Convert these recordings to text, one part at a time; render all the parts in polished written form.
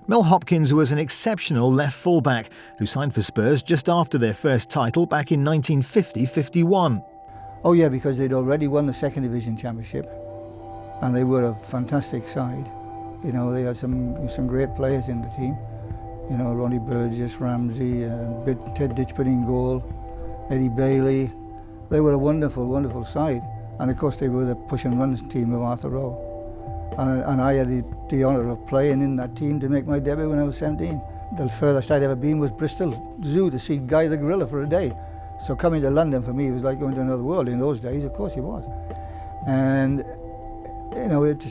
Mel Hopkins was an exceptional left fullback who signed for Spurs just after their first title back in 1950-51. Oh yeah, because they'd already won the second division championship and they were a fantastic side. You know, they had some great players in the team. You know, Ronnie Burgess, Ramsey, Ted Ditchburn in goal, Eddie Bailey. They were a wonderful, wonderful side. And of course they were the push and run team of Arthur Rowe. And I had the honour of playing in that team to make my debut when I was 17. The furthest I'd ever been was Bristol Zoo to see Guy the Gorilla for a day. So coming to London for me was like going to another world. In those days, of course it was. And you know, it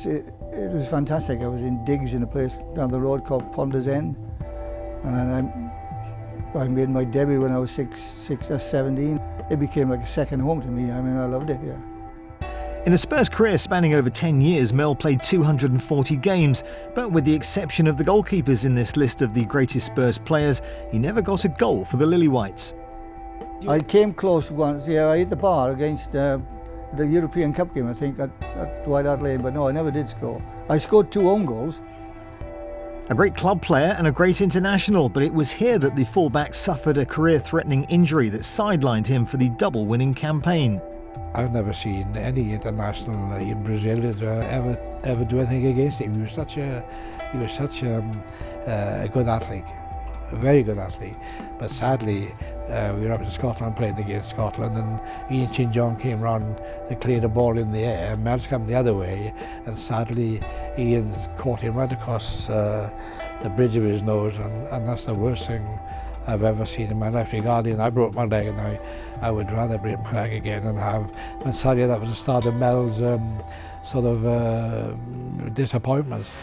was fantastic. I was in digs in a place down the road called Ponders End. And then I made my debut when I was 17. It became like a second home to me. I mean, I loved it, yeah. In a Spurs career spanning over 10 years, Mel played 240 games, but with the exception of the goalkeepers in this list of the greatest Spurs players, he never got a goal for the Lily-Whites. I came close once, yeah, I hit the bar against the European Cup game, I think, at White Hart Lane, but no, I never did score. I scored 2 own goals. A great club player and a great international, but it was here that the fullback suffered a career-threatening injury that sidelined him for the double-winning campaign. I've never seen any international in Brazil ever do anything against him. He was such a good athlete, a very good athlete. But sadly, we were up in Scotland playing against Scotland, and Ian St John came round to clear the ball in the air, and Mel's come the other way, and sadly Ian's caught him right across the bridge of his nose, and that's the worst thing I've ever seen in my life. Regarding, I broke my leg, and I would rather break my leg again and have. And sadly, that was the start of Mel's sort of disappointments.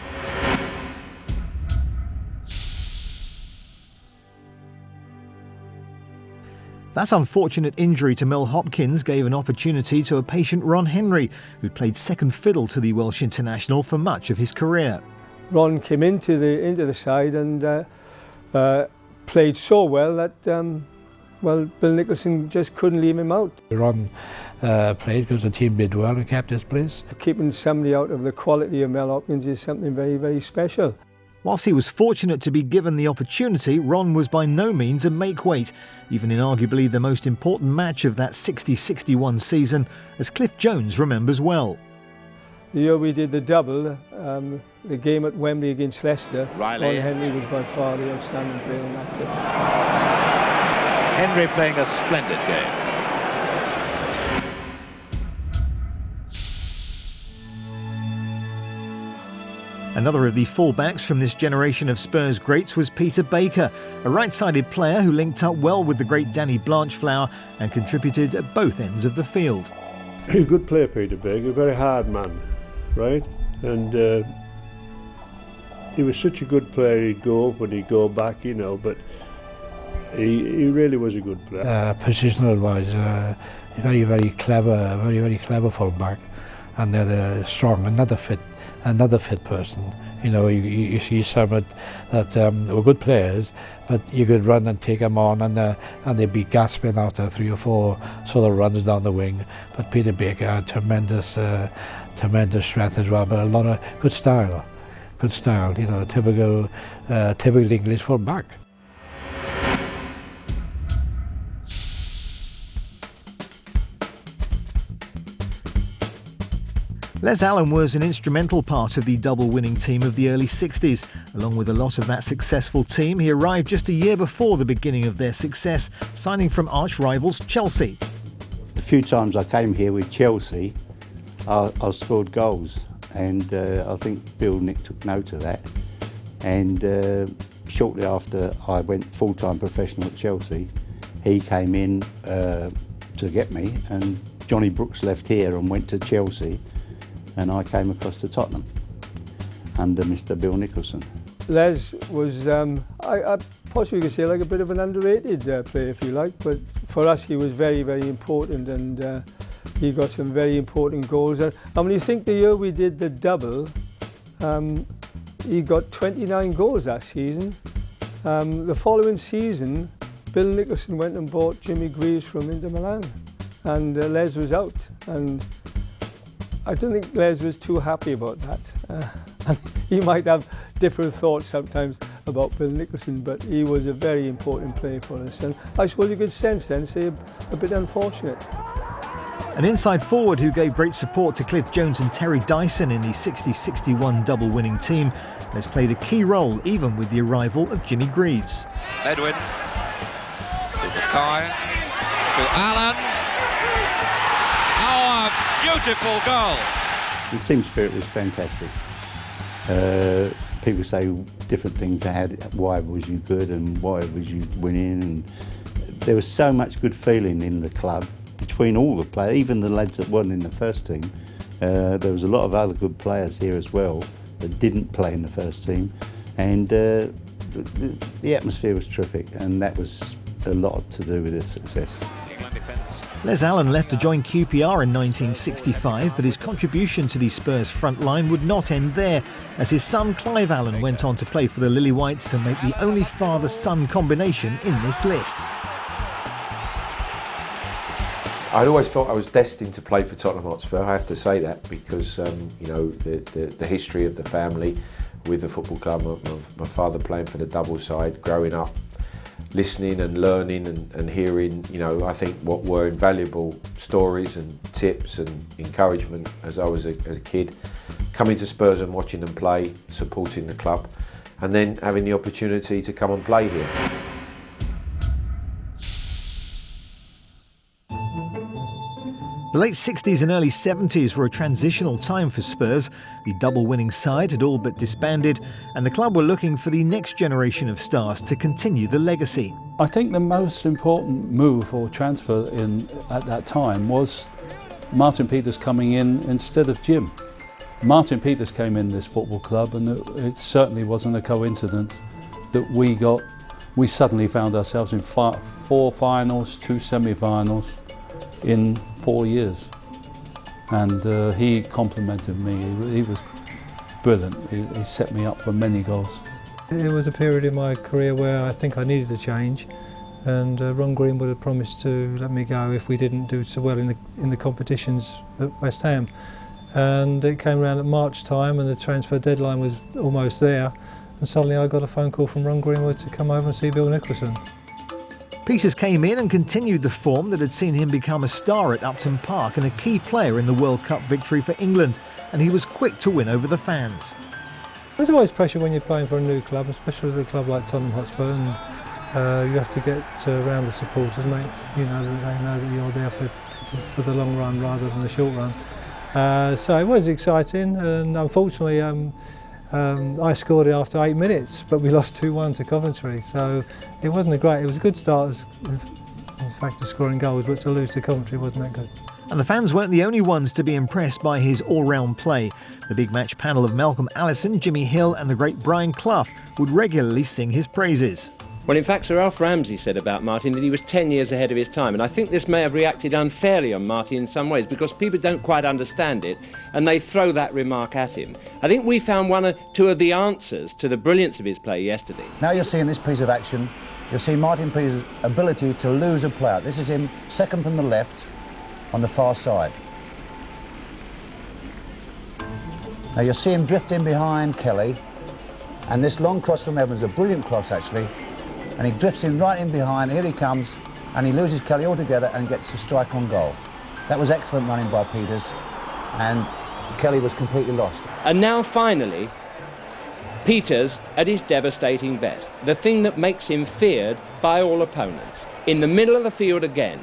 That unfortunate injury to Mel Hopkins gave an opportunity to a patient Ron Henry, who played second fiddle to the Welsh international for much of his career. Ron came into the side and played so well that Bill Nicholson just couldn't leave him out. Ron played because the team did well and kept his place. Keeping somebody out of the quality of Mel Hopkins is something very, very special. Whilst he was fortunate to be given the opportunity, Ron was by no means a make-weight, even in arguably the most important match of that 60-61 season, as Cliff Jones remembers well. The year we did the double, the game at Wembley against Leicester, Ron Henry was by far the outstanding player on that pitch. Henry playing a splendid game. Another of the fullbacks from this generation of Spurs greats was Peter Baker, a right-sided player who linked up well with the great Danny Blanchflower and contributed at both ends of the field. A good player, Peter Baker, a very hard man, right? And he was such a good player. He'd go up and he'd go back, you know, but he really was a good player. Positional-wise, very, very clever fullback, and they're strong, another fit person. You know, you see some that were good players, but you could run and take them on, and they'd be gasping after 3 or 4 sort of runs down the wing. But Peter Baker had tremendous strength as well, but a lot of good style. You know, typical English full-back. Les Allen was an instrumental part of the double-winning team of the early 60s. Along with a lot of that successful team, he arrived just a year before the beginning of their success, signing from arch-rivals Chelsea. The few times I came here with Chelsea, I scored goals, and I think Bill Nick took note of that. And shortly after I went full-time professional at Chelsea, he came in to get me, and Johnny Brooks left here and went to Chelsea, and I came across to Tottenham under Mr. Bill Nicholson. Les was, I possibly could say, like a bit of an underrated player, if you like, but for us he was very, very important, and he got some very important goals. And when you think the year we did the double, he got 29 goals that season. The following season, Bill Nicholson went and bought Jimmy Greaves from Inter Milan, and Les was out. And I don't think Les was too happy about that. And he might have different thoughts sometimes about Bill Nicholson, but he was a very important player for us. And I suppose you could sense then, say, a bit unfortunate. An inside forward who gave great support to Cliff Jones and Terry Dyson in the 60-61 double-winning team has played a key role even with the arrival of Jimmy Greaves. Edwin to Mackay to Allen. Oh, a beautiful goal! The team spirit was fantastic. People say different things. Why was you good and why was you winning? And there was so much good feeling in the club between all the players, even the lads that weren't in the first team. There was a lot of other good players here as well that didn't play in the first team, and the atmosphere was terrific, and that was a lot to do with the success. Les Allen left to join QPR in 1965, but his contribution to the Spurs front line would not end there, as his son Clive Allen went on to play for the Lily Whites and make the only father-son combination in this list. I'd always felt I was destined to play for Tottenham Hotspur. I have to say that because you know, the history of the family with the football club, my father playing for the double side, growing up, listening and learning and hearing, you know, I think what were invaluable stories and tips and encouragement as I was a kid, coming to Spurs and watching them play, supporting the club, and then having the opportunity to come and play here. The late 60s and early 70s were a transitional time for Spurs. The double-winning side had all but disbanded, and the club were looking for the next generation of stars to continue the legacy. I think the most important move or transfer at that time was Martin Peters coming in instead of Jim. Martin Peters came in this football club, and it certainly wasn't a coincidence that we suddenly found ourselves in 4 finals, 2 semi-finals in 4 years, and he complimented me. He was brilliant. He set me up for many goals. It was a period in my career where I think I needed a change, and Ron Greenwood had promised to let me go if we didn't do so well in the competitions at West Ham. And it came around at March time, and the transfer deadline was almost there, and suddenly I got a phone call from Ron Greenwood to come over and see Bill Nicholson. Peters came in and continued the form that had seen him become a star at Upton Park and a key player in the World Cup victory for England, and he was quick to win over the fans. There's always pressure when you're playing for a new club, especially with a club like Tottenham Hotspur, and you have to get around the supporters, mate. You know that they know that you're there for the long run rather than the short run. So it was exciting, and unfortunately I scored it after 8 minutes, but we lost 2-1 to Coventry, so it wasn't it was a good start in fact of scoring goals, but to lose to Coventry wasn't that good. And the fans weren't the only ones to be impressed by his all-round play. The big match panel of Malcolm Allison, Jimmy Hill and the great Brian Clough would regularly sing his praises. Well, in fact, Sir Alf Ramsey said about Martin that he was 10 years ahead of his time, and I think this may have reacted unfairly on Martin in some ways because people don't quite understand it and they throw that remark at him. I think we found 1 or 2 of the answers to the brilliance of his play yesterday. Now you're seeing this piece of action, you'll see Martin Peters' ability to lose a player. This is him second from the left on the far side. Now you'll see him drift in behind Kelly, and this long cross from Evans, a brilliant cross actually, and he drifts in right in behind. Here he comes, and he loses Kelly altogether and gets a strike on goal. That was excellent running by Peters, and Kelly was completely lost. And now finally, Peters at his devastating best, the thing that makes him feared by all opponents. In the middle of the field again,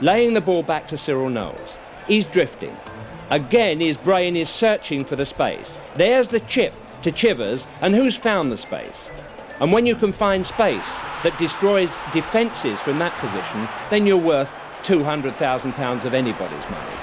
laying the ball back to Cyril Knowles. He's drifting. Again, his brain is searching for the space. There's the chip to Chivers, and who's found the space? And when you can find space that destroys defences from that position, then you're worth £200,000 of anybody's money.